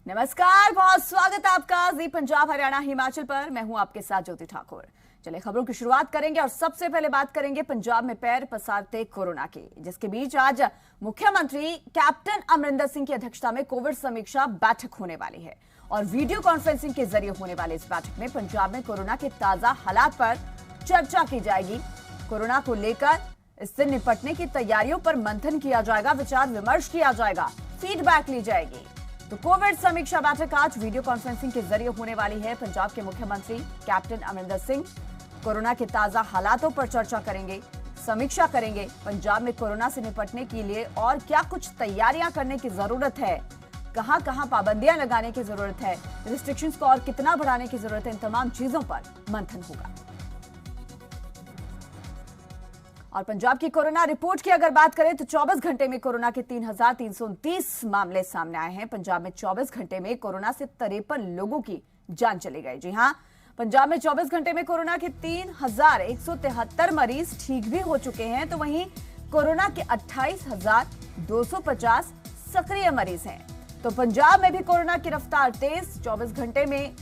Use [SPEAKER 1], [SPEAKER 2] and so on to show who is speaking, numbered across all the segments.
[SPEAKER 1] नमस्कार, बहुत स्वागत है आपका जी पंजाब हरियाणा हिमाचल पर। मैं हूं आपके साथ ज्योति ठाकुर। चलिए खबरों की शुरुआत करेंगे और सबसे पहले बात करेंगे पंजाब में पैर पसारते कोरोना की, जिसके बीच आज मुख्यमंत्री कैप्टन अमरिंदर सिंह की अध्यक्षता में कोविड समीक्षा बैठक होने वाली है और वीडियो कॉन्फ्रेंसिंग के जरिए होने वाली इस बैठक में पंजाब में कोरोना के ताजा हालात पर चर्चा की जाएगी। कोरोना को लेकर इससे निपटने की तैयारियों पर मंथन किया जाएगा, विचार विमर्श किया जाएगा, फीडबैक ली जाएगी। तो कोविड समीक्षा बैठक आज वीडियो कॉन्फ्रेंसिंग के जरिए होने वाली है। पंजाब के मुख्यमंत्री कैप्टन अमरिंदर सिंह कोरोना के ताजा हालातों पर चर्चा करेंगे, समीक्षा करेंगे। पंजाब में कोरोना से निपटने के लिए और क्या कुछ तैयारियां करने की जरूरत है, कहां कहां पाबंदियां लगाने की जरूरत है, रिस्ट्रिक्शंस को और कितना बढ़ाने की जरूरत है, इन तमाम चीजों पर मंथन होगा। और पंजाब की कोरोना रिपोर्ट की अगर बात करें तो 24 घंटे में कोरोना के 3,329 मामले सामने आए हैं। पंजाब में 24 घंटे में कोरोना से 53 लोगों की जान चली गई। जी हां, पंजाब में 24 घंटे में कोरोना के 3,173 मरीज ठीक भी हो चुके हैं, तो वहीं कोरोना के 28,250 सक्रिय मरीज हैं। तो पंजाब में भी कोरोना की रफ्तार तेज, 24 घंटे में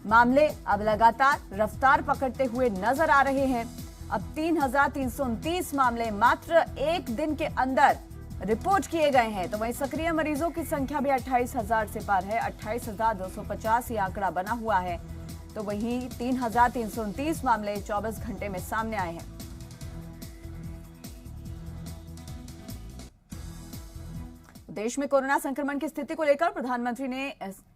[SPEAKER 1] मामले अब लगातार रफ्तार पकड़ते हुए नजर आ रहे हैं। अब 3,329 मामले मात्र एक दिन के अंदर रिपोर्ट किए गए हैं, तो वहीं सक्रिय मरीजों की संख्या भी 28,000 से पार है। 28,250 ये आंकड़ा बना हुआ है। तो वहीं 3,329 मामले 24 घंटे में सामने आए हैं। देश में कोरोना संक्रमण की स्थिति को लेकर प्रधानमंत्री ने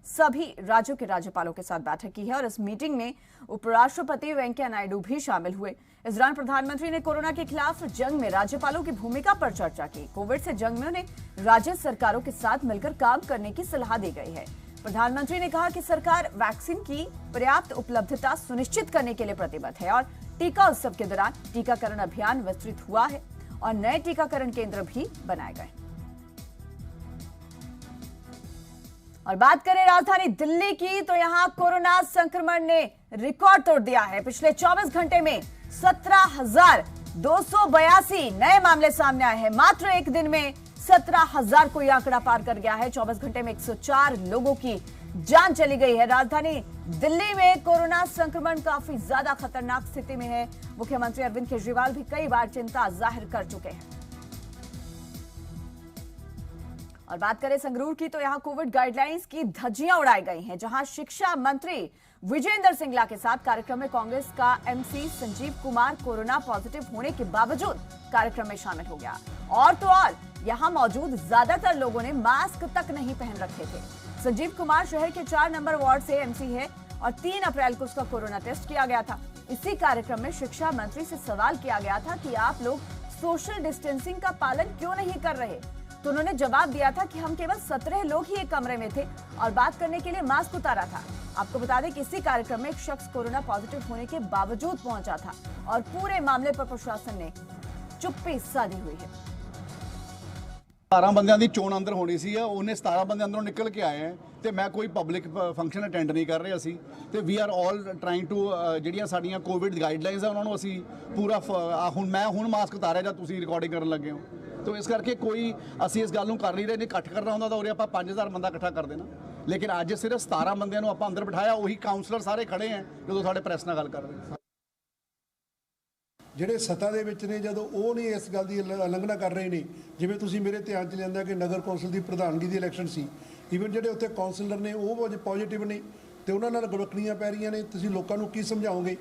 [SPEAKER 1] सभी राज्यों के राज्यपालों के साथ बैठक की है और इस मीटिंग में उपराष्ट्रपति वेंकैया नायडू भी शामिल हुए। इस दौरान प्रधानमंत्री ने कोरोना के खिलाफ जंग में राज्यपालों की भूमिका पर चर्चा की। कोविड से जंग में उन्हें राज्य सरकारों के साथ मिलकर काम करने की सलाह दी गई है। प्रधानमंत्री ने कहा कि सरकार वैक्सीन की पर्याप्त उपलब्धता सुनिश्चित करने के लिए प्रतिबद्ध है और टीका उत्सव के दौरान टीकाकरण अभियान विस्तृत हुआ है और नए टीकाकरण केंद्र भी बनाए गए। और बात करें राजधानी दिल्ली की, तो यहां कोरोना संक्रमण ने रिकॉर्ड तोड़ दिया है। पिछले 24 घंटे में 17,282 नए मामले सामने आए हैं। मात्र एक दिन में 17,000 को यह आंकड़ा पार कर गया है। 24 घंटे में 104 लोगों की जान चली गई है। राजधानी दिल्ली में कोरोना संक्रमण काफी ज्यादा खतरनाक स्थिति में है। मुख्यमंत्री अरविंद केजरीवाल भी कई बार चिंता जाहिर कर चुके हैं। और बात करें संगरूर की, तो यहां कोविड गाइडलाइंस की धज्जियां उड़ाई गई हैं, जहां शिक्षा मंत्री विजेंद्र सिंगला के साथ कार्यक्रम में कांग्रेस का MC Sanjeev Kumar corona positive होने के बावजूद कार्यक्रम में शामिल हो गया। और तो और यहां मौजूद ज्यादातर लोगों ने मास्क तक नहीं पहन रखे थे। संजीव कुमार शहर के 4 नंबर वार्ड से एमसी है और 3 अप्रैल को उसका कोरोना टेस्ट किया गया था। इसी कार्यक्रम में शिक्षा मंत्री से सवाल किया गया था कि आप लोग सोशल डिस्टेंसिंग का पालन क्यों नहीं कर रहे, तो उन्होंने जवाब दिया था कि हम केवल 17 लोग ही एक कमरे में थे और बात करने के लिए मास्क उतारा था। आपको बता दें कि इसी कार्यक्रम में एक शख्स कोरोना पॉजिटिव होने के बावजूद पहुंचा था और पूरे मामले पर प्रशासन ने चुप्पी साधी हुई है।
[SPEAKER 2] 17 ਬੰਦਿਆਂ ਦੀ ਚੋਣ ਅੰਦਰ ਹੋਣੀ ਸੀ, ਉਹਨੇ 17 ਬੰਦੇ ਅੰਦਰੋਂ ਨਿਕਲ ਕੇ ਆਏ ਤੇ ਮੈਂ ਕੋਈ ਪਬਲਿਕ ਫੰਕਸ਼ਨ ਅਟੈਂਡ ਨਹੀਂ ਕਰ ਰਿਹਾ ਸੀ ਤੇ we are all trying to ਜਿਹੜੀਆਂ ਸਾਡੀਆਂ ਕੋਵਿਡ ਗਾਈਡਲਾਈਨਸ ਆ ਉਹਨਾਂ ਨੂੰ ਅਸੀਂ ਪੂਰਾ ਹੁਣ ਮਾਸਕ ਉਤਾਰਿਆ ਜਾਂ ਤੁਸੀਂ ਰਿਕਾਰਡਿੰਗ ਕਰਨ ਲੱਗੇ ਹੋ। तो इस करके कोई ਅਸੀਂ ਇਸ ਗੱਲ ਨੂੰ ਕਰ ਨਹੀਂ ਰਹੇ। ਨਹੀਂ ਇਕੱਠ ਕਰਨਾ ਹੁੰਦਾ ਤਾਂ ਉਰੇ ਆਪਾਂ 5000 ਬੰਦਾ ਇਕੱਠਾ ਕਰ ਦੇਣਾ, ਲੇਕਿਨ ਅੱਜ ਸਿਰਫ 17 ਬੰਦਿਆਂ ਨੂੰ ਆਪਾਂ ਅੰਦਰ ਬਿਠਾਇਆ। ਉਹੀ ਕਾਉਂਸਲਰ ਸਾਰੇ ਖੜੇ ਆ ਜਦੋਂ ਸਾਡੇ ਪ੍ਰੈਸ ਨਾਲ ਗੱਲ ਕਰ ਰਹੇ।
[SPEAKER 3] ਜਿਹੜੇ ਸੱਤਾ ਦੇ ਵਿੱਚ ਨੇ, ਜਦੋਂ ਉਹ ਨਹੀਂ ਇਸ ਗੱਲ ਦੀ ਉਲੰਘਣਾ ਕਰ ਰਹੇ ਨੇ, ਜਿਵੇਂ ਤੁਸੀਂ ਮੇਰੇ ਧਿਆਨ 'ਚ ਲਿਆਂਦਾ ਕਿ ਨਗਰ ਕੌਂਸਲ ਦੀ ਪ੍ਰਧਾਨਗੀ ਦੀ ਇਲੈਕਸ਼ਨ ਸੀ, ਈਵਨ ਜਿਹੜੇ ਉੱਥੇ ਕੌਂਸਲਰ ਨੇ ਉਹ ਪੋਜ਼ਿਟਿਵ ਨੇ ਤੇ ਉਹਨਾਂ ਨਾਲ ਗੜਬੜੀਆਂ ਪੈ ਰਹੀਆਂ ਨੇ। ਤੁਸੀਂ ਲੋਕਾਂ ਨੂੰ ਕੀ ਸਮਝਾਓਗੇ?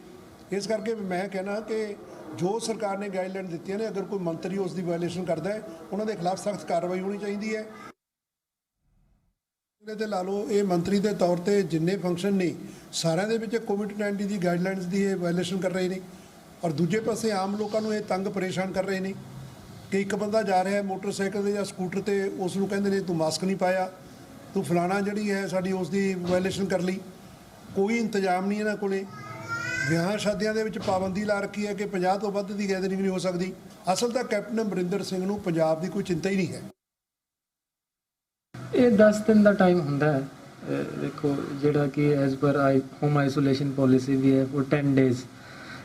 [SPEAKER 3] ਇਸ ਕਰਕੇ ਮੈਂ ਕਹਿਣਾ ਕਿ जो सरकार ने गाइडलाइन दी है, अगर कोई मंत्री उसकी वायलेशन करता है उन्होंने खिलाफ सख्त कार्रवाई होनी चाहिए है। ला लो ये मंत्री के तौर पर जिन्ने फंक्शन ने सारे कोविड-19 की गाइडलाइनस की वायलेशन कर रहे हैं और दूजे पासे आम लोगों को तंग परेशान कर रहे हैं कि एक बंदा जा रहा है मोटरसाइकिल या स्कूटर पर, उसनों कहते हैं तू मास्क नहीं पाया, तू फलाना जी है साड़ी उसकी वायलेशन कर ली। कोई इंतजाम नहीं इन्होंने को। ਵਿਆਹ ਸ਼ਾਦੀਆਂ ਦੇ ਵਿੱਚ ਪਾਬੰਦੀ ਲਾ ਰੱਖੀ ਹੈ ਕਿ 50 ਤੋਂ ਵੱਧ ਦੀ ਗੈਦਰਿੰਗ ਨਹੀਂ ਹੋ ਸਕਦੀ। ਅਸਲ ਤਾਂ ਕੈਪਟਨ ਅਮਰਿੰਦਰ ਸਿੰਘ ਨੂੰ ਪੰਜਾਬ ਦੀ ਕੋਈ ਚਿੰਤਾ ਹੀ ਨਹੀਂ ਹੈ।
[SPEAKER 4] ਇਹ 10 ਦਿਨ ਦਾ ਟਾਈਮ ਹੁੰਦਾ ਹੈ, ਦੇਖੋ ਜਿਹੜਾ ਕਿ as per home isolation policy ਵੀ ਹੈ ਉਹ 10 ਡੇਜ਼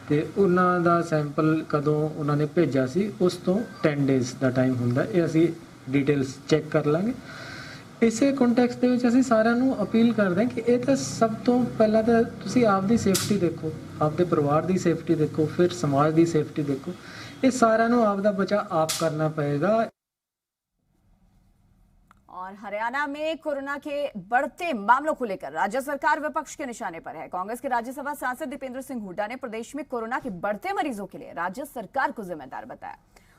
[SPEAKER 4] ਤੇ ਉਹਨਾਂ ਦਾ ਸੈਂਪਲ ਕਦੋਂ ਉਹਨਾਂ ਨੇ ਭੇਜਿਆ ਸੀ ਉਸ ਤੋਂ 10 ਡੇਜ਼ ਦਾ ਟਾਈਮ ਹੁੰਦਾ। ਇਹ ਅਸੀਂ डिटेल्स चेक कर लेंगे। ਇਸੇ ਕੰਟੈਕਸਟ ਦੇ ਵਿੱਚ ਅਸੀਂ ਸਾਰਿਆਂ ਨੂੰ ਅਪੀਲ ਕਰਦੇ ਹਾਂ ਕਿ ਇਹ ਤਾਂ ਸਭ ਤੋਂ ਪਹਿਲਾਂ ਤਾਂ ਤੁਸੀਂ ਆਪਦੀ ਸੇਫਟੀ ਦੇਖੋ, ਆਪਦੇ ਪਰਿਵਾਰ ਦੀ ਸੇਫਟੀ ਦੇਖੋ, ਫਿਰ ਸਮਾਜ ਦੀ ਸੇਫਟੀ ਦੇਖੋ। ਇਹ ਸਾਰਿਆਂ ਨੂੰ ਆਪਦਾ ਬਚਾਅ ਆਪ ਕਰਨਾ ਪਏਗਾ।
[SPEAKER 1] और हरियाणा में कोरोना के बढ़ते मामलों को लेकर राज्य सरकार विपक्ष के निशाने पर है। कांग्रेस के राज्यसभा सांसद दीपेंद्र सिंह हुड्डा ने प्रदेश में कोरोना के बढ़ते मरीजों के लिए राज्य सरकार को जिम्मेदार बताया।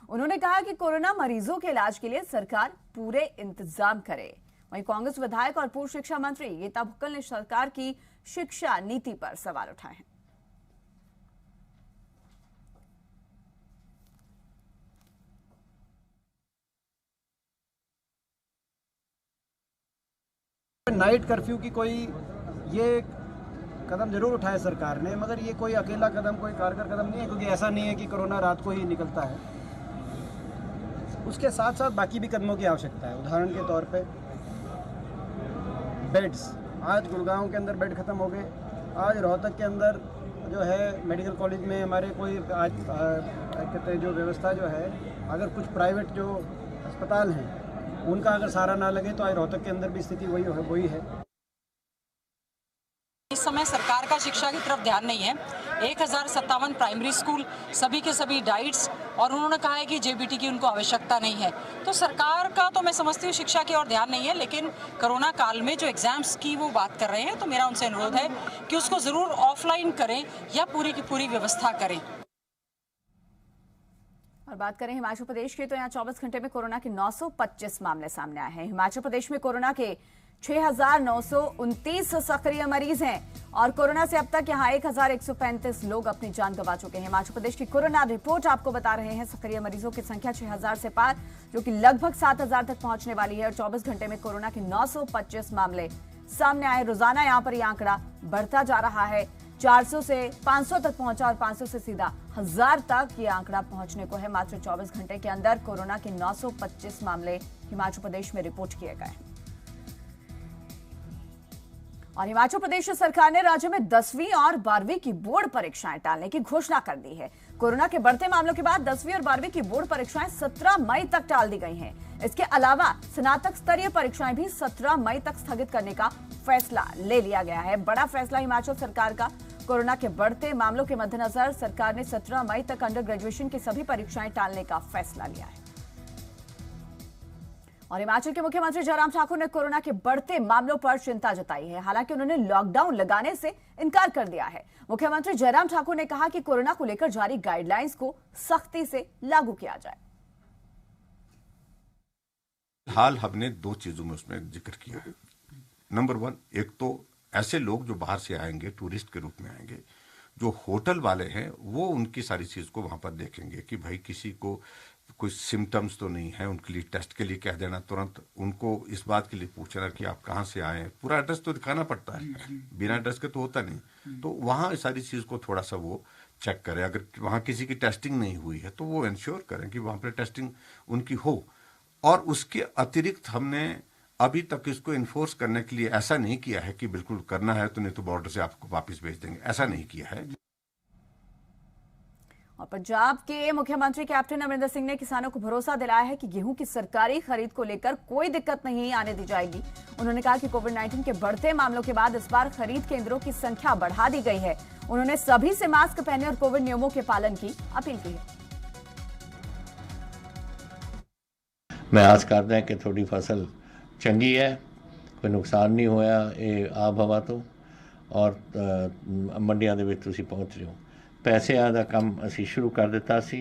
[SPEAKER 1] उन्होंने कहा कि कोरोना मरीजों के इलाज के लिए सरकार पूरे इंतजाम करे। वहीं कांग्रेस विधायक और पूर्व शिक्षा मंत्री गीता भुक्कल ने सरकार की शिक्षा नीति पर सवाल उठाए हैं।
[SPEAKER 5] नाइट कर्फ्यू की कोई ये कदम जरूर उठाया सरकार ने, मगर ये कोई अकेला कदम, कोई कारगर कदम नहीं है, क्योंकि ऐसा नहीं है कि कोरोना रात को ही निकलता है। उसके साथ साथ बाकी भी कदमों की आवश्यकता है। उदाहरण के तौर पे बेड्स, आज गुड़गांव के अंदर बेड ख़त्म हो गए। आज रोहतक के अंदर जो है मेडिकल कॉलेज में हमारे कोई आज कहते हैं जो व्यवस्था जो है, अगर कुछ प्राइवेट जो अस्पताल हैं उनका अगर सहारा ना लगे तो आज रोहतक के अंदर भी स्थिति वही है।
[SPEAKER 6] इस समय सरकार का शिक्षा की तरफ ध्यान नहीं है। 1057 प्राइमरी स्कूल, सभी के सभी डाइट्स, और उन्होंने कहा है कि जेबीटी की उनको आवश्यकता नहीं है। तो सरकार का तो मैं समझती हूँ शिक्षा की ओर ध्यान नहीं है, लेकिन कोरोना काल में जो एग्जाम्स की वो बात कर रहे हैं, तो मेरा उनसे अनुरोध है कि उसको ज़रूर ऑफलाइन करें या पूरी की पूरी व्यवस्था करें।
[SPEAKER 1] और बात करें हिमाचल प्रदेश की, तो यहाँ 24 घंटे में कोरोना के 925 मामले सामने आए हैं। हिमाचल प्रदेश में कोरोना के 6,929 सक्रिय मरीज हैं और कोरोना से अब तक यहाँ 1,135 लोग अपनी जान गंवा चुके हैं। हिमाचल प्रदेश की कोरोना रिपोर्ट आपको बता रहे हैं। सक्रिय मरीजों की संख्या 6,000 से पार, जो कि लगभग 7,000 तक पहुंचने वाली है। और 24 घंटे में कोरोना के 925 मामले सामने आए। रोजाना यहाँ पर यह आंकड़ा बढ़ता जा रहा है। 400 से 500 तक पहुंचा और 500 से सीधा 1000 तक ये आंकड़ा पहुंचने को है। मात्र 24 घंटे के अंदर कोरोना के 925 मामले हिमाचल प्रदेश में रिपोर्ट किए गए। और हिमाचल प्रदेश सरकार ने राज्य में 10वीं और 12वीं की बोर्ड परीक्षाएं टालने की घोषणा कर दी है। कोरोना के बढ़ते मामलों के बाद 10वीं और 12वीं की बोर्ड परीक्षाएं 17 मई तक टाल दी गई हैं। इसके अलावा स्नातक स्तरीय परीक्षाएं भी 17 मई तक स्थगित करने का फैसला ले लिया गया है। बड़ा फैसला हिमाचल सरकार का। कोरोना के बढ़ते मामलों के मद्देनजर सरकार ने 17 मई तक अंडर ग्रेजुएशन की सभी परीक्षाएं टालने का फैसला लिया है। और हिमाचल के मुख्यमंत्री जयराम ठाकुर ने कोरोना के बढ़ते मामलों पर चिंता जताई है। हालांकि उन्होंने लॉकडाउन लगाने से इनकार कर दिया है। मुख्यमंत्री जयराम ठाकुर ने कहा कि कोरोना को लेकर जारी गाइडलाइंस को सख्ती से लागू किया जाए।
[SPEAKER 7] हाल हमने दो चीजों में उसमें जिक्र किया है। नंबर 1, एक तो ऐसे लोग जो बाहर से आएंगे, टूरिस्ट के रूप में आएंगे, जो होटल वाले हैं वो उनकी सारी चीज को वहां पर देखेंगे कि भाई किसी को कोई सिम्टम्स तो नहीं है, उनके लिए टेस्ट के लिए कह देना, तुरंत उनको इस बात के लिए पूछना कि आप कहाँ से आए हैं, पूरा एड्रेस तो दिखाना पड़ता है, बिना एड्रेस के तो होता नहीं। तो वहाँ इस सारी चीज को थोड़ा सा वो चेक करें। अगर वहाँ किसी की टेस्टिंग नहीं हुई है तो वो इंश्योर करें कि वहाँ पर टेस्टिंग उनकी हो। और उसके अतिरिक्त हमने अभी तक इसको इन्फोर्स करने के लिए ऐसा नहीं किया है कि बिल्कुल करना है तो नहीं तो बॉर्डर से आपको वापस भेज देंगे, ऐसा नहीं किया है।
[SPEAKER 1] और पंजाब के मुख्यमंत्री कैप्टन अमरिंदर सिंह ने किसानों को भरोसा दिलाया है कि गेहूं की सरकारी खरीद को लेकर कोई दिक्कत नहीं आने दी जाएगी। उन्होंने कहा कि कोविड-19 के बढ़ते मामलों के बाद इस बार खरीद केंद्रों की संख्या बढ़ा दी गई है। उन्होंने सभी से मास्क पहने और कोविड नियमों के पालन की अपील की है।
[SPEAKER 8] मैं आस करदा कि थोड़ी फसल चंगी है, कोई नुकसान नहीं होया ये आब हवा तो, और मंडियां दे विच तुसीं पहुंच रहे हो। पैसिਆਂ ਦਾ ਕੰਮ ਅਸੀਂ ਸ਼ੁਰੂ ਕਰ ਦਿੱਤਾ ਸੀ।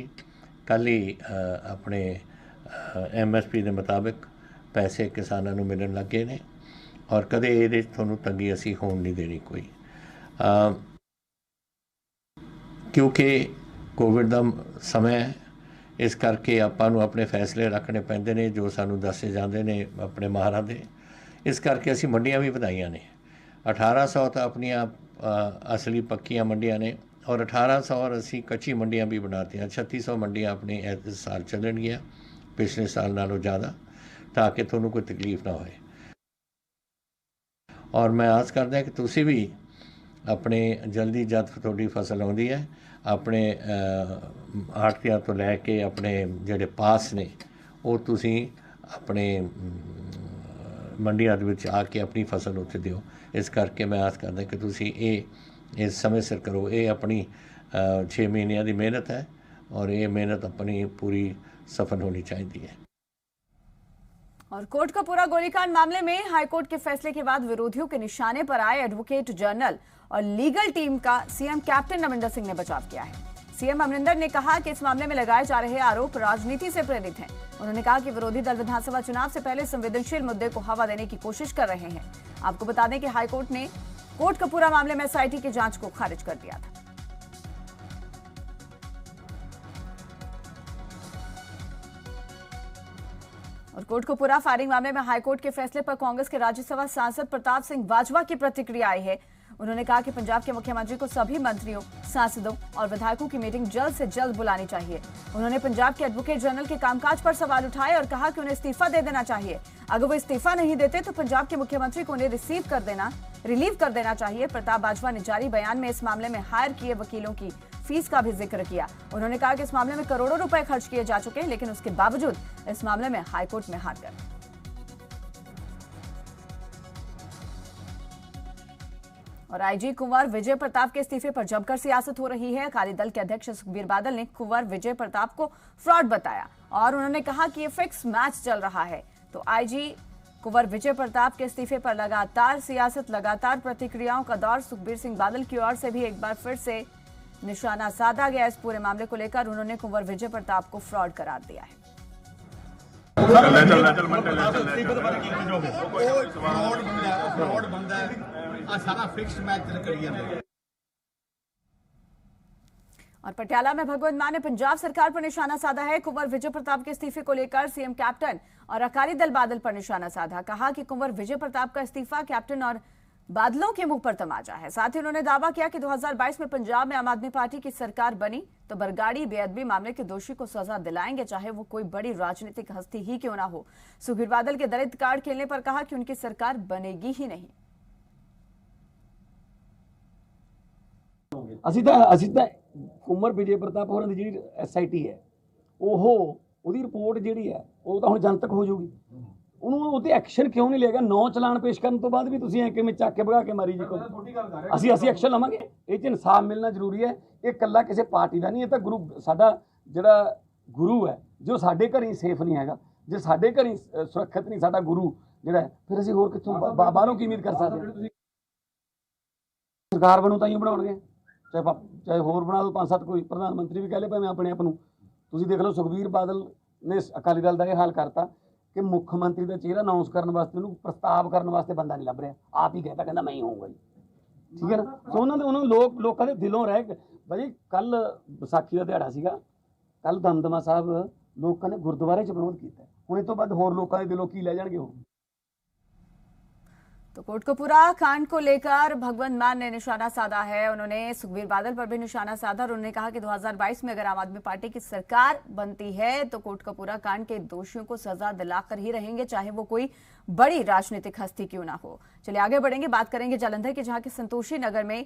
[SPEAKER 8] ਕੱਲ੍ਹ ਹੀ ਆਪਣੇ MSP ਦੇ ਮੁਤਾਬਿਕ ਪੈਸੇ ਕਿਸਾਨਾਂ ਨੂੰ ਮਿਲਣ ਲੱਗੇ ਨੇ ਔਰ ਕਦੇ ਇਹਦੇ ਤੁਹਾਨੂੰ ਤੰਗੀ ਅਸੀਂ ਹੋਣ ਨਹੀਂ ਦੇਣੀ ਕੋਈ, ਕਿਉਂਕਿ ਕੋਵਿਡ ਦਾ ਸਮਾਂ ਹੈ। ਇਸ ਕਰਕੇ ਆਪਾਂ ਨੂੰ ਆਪਣੇ ਫੈਸਲੇ ਰੱਖਣੇ ਪੈਂਦੇ ਨੇ ਜੋ ਸਾਨੂੰ ਦੱਸੇ ਜਾਂਦੇ ਨੇ ਆਪਣੇ ਮਾਹਰਾਂ ਦੇ। ਇਸ ਕਰਕੇ ਅਸੀਂ ਮੰਡੀਆਂ ਵੀ ਵਧਾਈਆਂ ਨੇ। 1800 ਤਾਂ ਆਪਣੀਆਂ ਅਸਲੀ ਪੱਕੀਆਂ ਮੰਡੀਆਂ ਨੇ और 1800 और असी कच्ची मंडियां भी बनाती हैं। 3600 मंडियां अपनी इस साल चलणगियां पिछले साल नालों ज़्यादा, ताकि थोनों कोई तकलीफ ना होए। और मैं आस करदा कि तुसी भी अपने जल्दी जद थोड़ी फसल आउंदी है अपने आड़तियां तो लैके अपने जिहड़े पास ने वो तुसी अपने ਮੰਡੀਆਂ ਦੇ ਵਿੱਚ ਆ ਕੇ ਆਪਣੀ ਫਸਲ ਉੱਥੇ ਦਿਓ। ਇਸ ਕਰਕੇ ਮੈਂ ਆਸ ਕਰਦਾ ਕਿ ਤੁਸੀਂ ਇਹ ਸਮੇਂ ਸਿਰ ਕਰੋ। ਇਹ ਆਪਣੀ 6 ਮਹੀਨਿਆਂ ਦੀ ਮਿਹਨਤ ਹੈ और ये मेहनत अपनी पूरी सफल होनी चाहिए।
[SPEAKER 1] और कोटकपूरा गोलीकांड मामले में हाईकोर्ट के फैसले के बाद विरोधियों के निशाने पर आए एडवोकेट जनरल और लीगल टीम का सीएम कैप्टन अमरिंदर सिंह ने बचाव किया है। सीएम अमरिंदर ने कहा कि इस मामले में लगाए जा रहे आरोप राजनीति से प्रेरित हैं। उन्होंने कहा कि विरोधी दल विधानसभा चुनाव से पहले संवेदनशील मुद्दे को हवा देने की कोशिश कर रहे हैं। आपको बता दें कि हाईकोर्ट ने कोटकपूरा मामले में एसआईटी की जांच को खारिज कर दिया था। और कोटकपूरा फायरिंग मामले में हाईकोर्ट के फैसले पर कांग्रेस के राज्यसभा सांसद प्रताप सिंह बाजवा की प्रतिक्रिया आई है। उन्होंने कहा कि पंजाब के मुख्यमंत्री को सभी मंत्रियों, सांसदों और विधायकों की मीटिंग जल्द से जल्द बुलानी चाहिए। उन्होंने पंजाब के एडवोकेट जनरल के कामकाज पर सवाल उठाए और कहा कि उन्हें इस्तीफा दे देना चाहिए। अगर वो इस्तीफा नहीं देते तो पंजाब के मुख्यमंत्री को उन्हें रिलीव कर देना चाहिए। प्रताप बाजवा ने जारी बयान में इस मामले में हायर किए वकीलों की फीस का भी जिक्र किया। उन्होंने कहा कि इस मामले में करोड़ों रुपए खर्च किए जा चुके हैं, लेकिन उसके बावजूद इस मामले में हाईकोर्ट में हार गए। और आईजी कुंवर विजय प्रताप के इस्तीफे पर जमकर सियासत हो रही है। अकाली दल के अध्यक्ष सुखबीर बादल ने कुंवर विजय प्रताप को फ्रॉड बताया और उन्होंने कहा कि ये फिक्स मैच चल रहा है। तो आईजी कुंवर विजय प्रताप के इस्तीफे पर लगातार सियासत, लगातार प्रतिक्रियाओं का दौर। सुखबीर सिंह बादल की ओर से भी एक बार फिर से निशाना साधा गया। इस पूरे मामले को लेकर उन्होंने कुंवर विजय प्रताप को फ्रॉड करार दिया है। और पटियाला में भगवंत मान ने पंजाब सरकार पर निशाना साधा है। कुंवर विजय प्रताप के इस्तीफे को लेकर सीएम कैप्टन और अकाली दल बादल पर निशाना साधा। कहा कि कुंवर विजय प्रताप का इस्तीफा कैप्टन और बादलों के मुंह पर तमाचा है। साथ ही उन्होंने दावा किया कि 2022 में पंजाब में आम आदमी पार्टी की सरकार बनी तो बरगाड़ी बेअदबी मामले के दोषी को सजा दिलाएंगे, चाहे वो कोई बड़ी राजनीतिक हस्ती ही क्यों ना हो। सुखबीर बादल के दलित कार्ड खेलने पर कहा कि उनकी सरकार बनेगी ही नहीं।
[SPEAKER 9] ਅਸੀਂ ਤਾਂ ਕੁੰਵਰ ਵਿਜੇ ਪ੍ਰਤਾਪ ਹੋਰਾਂ ਦੀ ਜਿਹੜੀ ਐਸਆਈਟੀ ਹੈ ਉਹਦੀ ਰਿਪੋਰਟ ਜਿਹੜੀ ਹੈ ਉਹ ਤਾਂ ਹੁਣ ਜਨਤਕ ਹੋ ਜਾਊਗੀ। ਉਹਨੂੰ ਉਹਤੇ ਐਕਸ਼ਨ ਕਿਉਂ ਨਹੀਂ ਲਿਆ? 9 ਚਲਾਨ ਪੇਸ਼ ਕਰਨ ਤੋਂ ਬਾਅਦ ਵੀ ਤੁਸੀਂ ਐ ਕਿਵੇਂ ਚੱਕ ਕੇ ਭਗਾ ਕੇ ਮਾਰੀ ਜੀ? ਅਸੀਂ ਐਕਸ਼ਨ ਲਵਾਂਗੇ। ਇਹ 'ਚ ਇਨਸਾਫ ਮਿਲਣਾ ਜ਼ਰੂਰੀ ਹੈ। ਇਹ ਇਕੱਲਾ ਕਿਸੇ ਪਾਰਟੀ ਦਾ ਨਹੀਂ, ਇਹ ਤਾਂ ਗੁਰੂ ਸਾਡਾ ਜਿਹੜਾ ਗੁਰੂ ਹੈ ਜੋ ਸਾਡੇ ਘਰ ਹੀ ਸੇਫ ਨਹੀਂ ਹੈਗਾ। ਜੇ ਸਾਡੇ ਘਰ ਹੀ ਸੁਰੱਖਿਅਤ ਨਹੀਂ ਸਾਡਾ ਗੁਰੂ ਜਿਹੜਾ ਫਿਰ ਅਸੀਂ ਹੋਰ ਕਿੱਥੋਂ ਬਾਹਰੋਂ ਕੀ ਉਮੀਦ ਕਰ ਸਕਦੇ ਹਾਂ? ਸਰਕਾਰ ਬਣੂ ਤਾਂ ਹੀ ਬਣਾਉਣਗੇ, ਚਾਹੇ ਹੋਰ ਬਣਾ ਦੋ 5-7 ਕੋਈ ਪ੍ਰਧਾਨ ਮੰਤਰੀ ਵੀ ਕਹਿ ਲੇ ਭਾਵੇਂ ਆਪਣੇ ਆਪ ਨੂੰ। ਤੁਸੀਂ ਦੇਖ ਲਓ ਸੁਖਬੀਰ ਬਾਦਲ ਨੇ ਅਕਾਲੀ ਦਲ ਦਾ ਇਹ ਹਾਲ ਕਰਤਾ ਕਿ ਮੁੱਖ ਮੰਤਰੀ ਦਾ ਚਿਹਰਾ ਅਨਾਉਂਸ ਕਰਨ ਵਾਸਤੇ ਉਹਨੂੰ ਪ੍ਰਸਤਾਵ ਕਰਨ ਵਾਸਤੇ ਬੰਦਾ ਨਹੀਂ ਲੱਭ ਰਿਹਾ। ਆਪ ਹੀ ਕਹਿੰਦਾ ਮੈਂ ਹੀ ਹੋਊਂਗਾ ਜੀ, ਠੀਕ ਹੈ ਨਾ। ਸੋ ਉਹਨਾਂ ਲੋਕਾਂ ਦੇ ਦਿਲੋਂ ਰਹਿ ਭਾਈ। ਕੱਲ ਵਿਸਾਖੀ ਦਾ ਦਿਹਾੜਾ ਸੀਗਾ, ਕੱਲ ਦਮਦਮਾ ਸਾਹਿਬ ਲੋਕਾਂ ਨੇ ਗੁਰਦੁਆਰੇ 'ਚ ਵਿਰੋਧ ਕੀਤਾ। ਹੁਣ ਇਸ ਤੋਂ ਬਾਅਦ ਹੋਰ ਲੋਕਾਂ ਦੇ ਦਿਲੋਂ ਕੀ ਲੈ ਜਾਣਗੇ ਉਹ?
[SPEAKER 1] तो कोटकपूरा कांड को लेकर भगवंत मान ने निशाना साधा है। उन्होंने सुखबीर बादल पर भी निशाना साधा और उन्होंने कहा कि 2022 में अगर आम आदमी पार्टी की सरकार बनती है तो कोटकपूरा कांड के दोषियों को सजा दिलाकर ही रहेंगे, चाहे वो कोई बड़ी राजनीतिक हस्ती क्यों ना हो। चलिए आगे बढ़ेंगे, बात करेंगे जालंधर की, जहां के संतोषी नगर में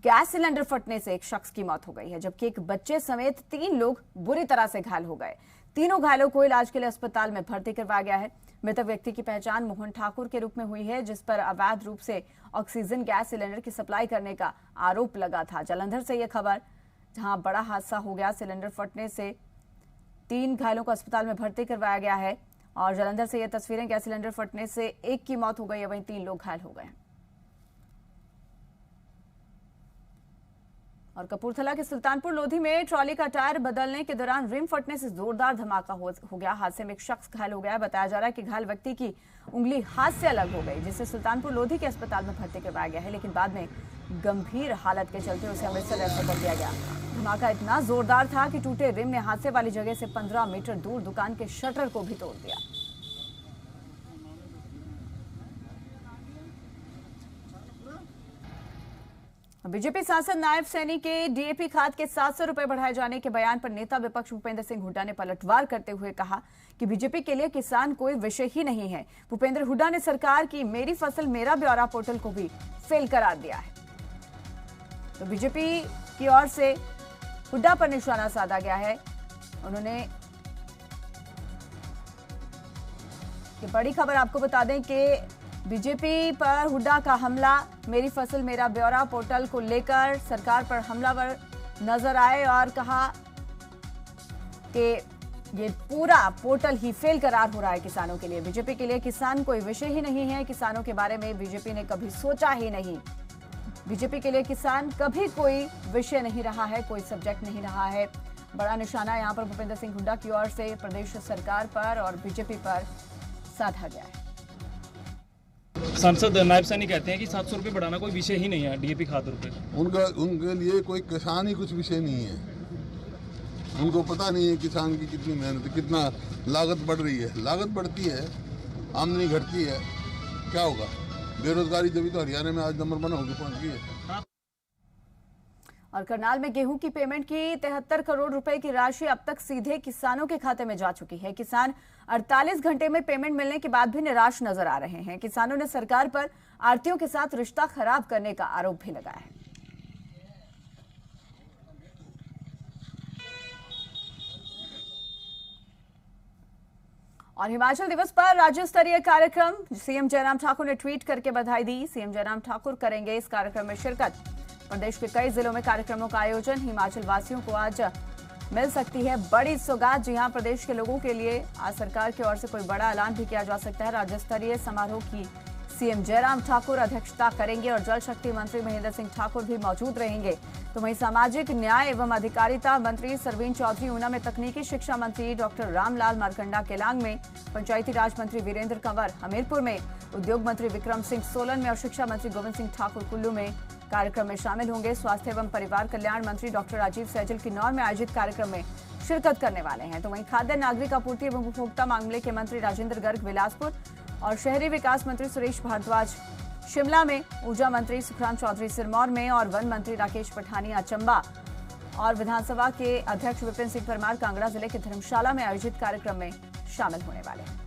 [SPEAKER 1] गैस सिलेंडर फटने से एक शख्स की मौत हो गई है, जबकि एक बच्चे समेत 3 लोग बुरी तरह से घायल हो गए। तीनों घायलों को इलाज के लिए अस्पताल में भर्ती करवाया गया है। मृतक व्यक्ति की पहचान मोहन ठाकुर के रूप में हुई है, जिस पर अवैध रूप से ऑक्सीजन गैस सिलेंडर की सप्लाई करने का आरोप लगा था। जालंधर से यह खबर, जहां बड़ा हादसा हो गया। सिलेंडर फटने से 3 घायलों को अस्पताल में भर्ती करवाया गया है। और जालंधर से यह तस्वीरें, गैस सिलेंडर फटने से एक की मौत हो गई है, वहीं 3 लोग घायल हो गए। और कपूरथला के सुल्तानपुर लोधी में ट्रॉली का टायर बदलने के दौरान रिम फटने से जोरदार धमाका हो गया। हादसे में एक शख्स घायल हो गया। बताया जा रहा है कि घायल व्यक्ति की उंगली हाथ से अलग हो गई, जिससे सुल्तानपुर लोधी के अस्पताल में भर्ती करवाया गया है, लेकिन बाद में गंभीर हालत के चलते उसे अमृतसर रेफर कर दिया गया। धमाका इतना जोरदार था कि टूटे रिम ने हादसे वाली जगह से 15 मीटर दूर दुकान के शटर को भी तोड़ दिया। बीजेपी सांसद नायब सैनी के डीएपी खाद के 700 रुपए बढ़ाए जाने के बयान पर नेता विपक्ष भूपेंद्र सिंह हुड्डा ने पलटवार करते हुए कहा कि बीजेपी के लिए किसान कोई विषय ही नहीं है। भूपेंद्र हुड्डा ने सरकार की मेरी फसल मेरा ब्यौरा पोर्टल को भी फेल करार दिया है। तो बीजेपी की ओर से हुड्डा पर निशाना साधा गया है। उन्होंने बड़ी खबर आपको बता दें कि बीजेपी पर हुड्डा का हमला, मेरी फसल मेरा ब्यौरा पोर्टल को लेकर सरकार पर हमलावर नजर आए और कहा कि ये पूरा पोर्टल ही फेल करार हो रहा है किसानों के लिए। बीजेपी के लिए किसान कोई विषय ही नहीं है, किसानों के बारे में बीजेपी ने कभी सोचा ही नहीं। बीजेपी के लिए किसान कभी कोई विषय नहीं रहा है, कोई सब्जेक्ट नहीं रहा है। बड़ा निशाना यहां पर भूपेंद्र सिंह हुड्डा की ओर से प्रदेश सरकार पर और बीजेपी पर साधा गया है।
[SPEAKER 10] सांसद नायब सैनी कहते हैं कि 700 रुपये बढ़ाना कोई विषय ही नहीं है डीएपी खाद रुपये।
[SPEAKER 11] उनके लिए कोई किसान ही कुछ विषय नहीं है। उनको पता नहीं है किसान की कितनी मेहनत, कितना लागत बढ़ रही है। लागत बढ़ती है, आमदनी घटती है, क्या होगा? बेरोजगारी जब तो हरियाणा में आज नंबर 1 होकर पहुंच गई है।
[SPEAKER 1] और करनाल में गेहूं की पेमेंट की 73 करोड़ रुपए की राशि अब तक सीधे किसानों के खाते में जा चुकी है। किसान 48 घंटे में पेमेंट मिलने के बाद भी निराश नजर आ रहे हैं। किसानों ने सरकार पर आढ़तियों के साथ रिश्ता खराब करने का आरोप भी लगाया है। और हिमाचल दिवस पर राज्य स्तरीय कार्यक्रम, सीएम जयराम ठाकुर ने ट्वीट करके बधाई दी। सीएम जयराम ठाकुर करेंगे इस कार्यक्रम में शिरकत। प्रदेश के कई जिलों में कार्यक्रमों का आयोजन। हिमाचल वासियों को आज मिल सकती है बड़ी सौगात। जी हां, प्रदेश के लोगों के लिए आज सरकार की ओर से कोई बड़ा ऐलान भी किया जा सकता है। राज्य स्तरीय समारोह की सीएम जयराम ठाकुर अध्यक्षता करेंगे और जल शक्ति मंत्री महेंद्र सिंह ठाकुर भी मौजूद रहेंगे। तो वहीं सामाजिक न्याय एवं अधिकारिता मंत्री सरवीण चौधरी ऊना में, तकनीकी शिक्षा मंत्री डॉक्टर रामलाल मारकंडा केलांग में, पंचायती राज मंत्री वीरेंद्र कंवर हमीरपुर में, उद्योग मंत्री विक्रम सिंह सोलन में और शिक्षा मंत्री गोविंद सिंह ठाकुर कुल्लू में कार्यक्रम में शामिल होंगे। स्वास्थ्य एवं परिवार कल्याण मंत्री डॉक्टर राजीव सैजल किन्नौर में आयोजित कार्यक्रम में शिरकत करने वाले हैं। तो वहीं खाद्य नागरिक आपूर्ति एवं उपभोक्ता मामले के मंत्री राजेंद्र गर्ग बिलासपुर और शहरी विकास मंत्री सुरेश भारद्वाज शिमला में, ऊर्जा मंत्री सुखराम चौधरी सिरमौर में और वन मंत्री राकेश पठानिया चंबा और विधानसभा के अध्यक्ष विपिन सिंह परमार कांगड़ा जिले के धर्मशाला में आयोजित कार्यक्रम में शामिल होने वाले हैं।